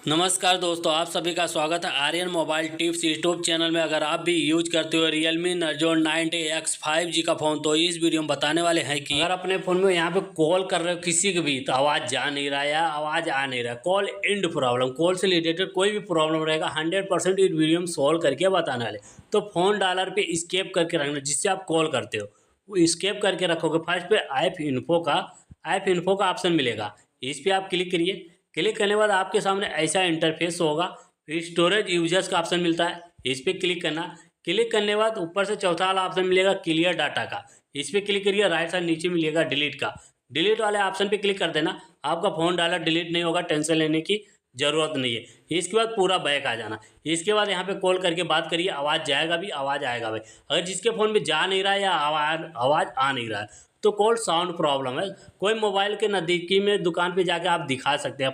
नमस्कार दोस्तों, आप सभी का स्वागत है Aryan mobile tips YouTube channel में। अगर आप भी यूज करते हो Realme Narzo 9X 5G का फ़ोन, तो इस वीडियो में बताने वाले हैं कि अगर अपने फ़ोन में यहाँ पे कॉल कर रहे हो किसी को भी, तो आवाज़ जा नहीं रहा या आवाज़ आ नहीं रहा, कॉल एंड प्रॉब्लम, कॉल से रिलेटेड कोई भी प्रॉब्लम रहेगा 100% इस वीडियो में सॉल्व करके बताने वाले। तो फ़ोन डालर पे स्केप करके रखना, जिससे आप कॉल करते हो वो स्केप करके रखोगे। फर्स्ट पे ऐप इन्फो का ऑप्शन मिलेगा, इस पर आप क्लिक करिए। क्लिक करने के बाद आपके सामने ऐसा इंटरफेस होगा। फिर स्टोरेज यूजर्स का ऑप्शन मिलता है, इस पर क्लिक करना। क्लिक करने के बाद ऊपर से चौथा वाला ऑप्शन मिलेगा क्लियर डाटा का, इस पर क्लिक करिए। राइट साइड नीचे मिलेगा डिलीट का, डिलीट वाले ऑप्शन पे क्लिक कर देना। आपका फ़ोन डालर डिलीट नहीं होगा, टेंशन लेने की ज़रूरत नहीं है। इसके बाद पूरा बैक आ जाना। इसके बाद यहाँ पे कॉल करके बात करिए, आवाज़ जाएगा भी, आवाज़ आएगा भी। अगर जिसके फ़ोन में जा नहीं रहा है या आवाज़ आ नहीं रहा है, तो कॉल साउंड प्रॉब्लम है। कोई मोबाइल के नज़दीकी में दुकान पे जाके आप दिखा सकते हैं।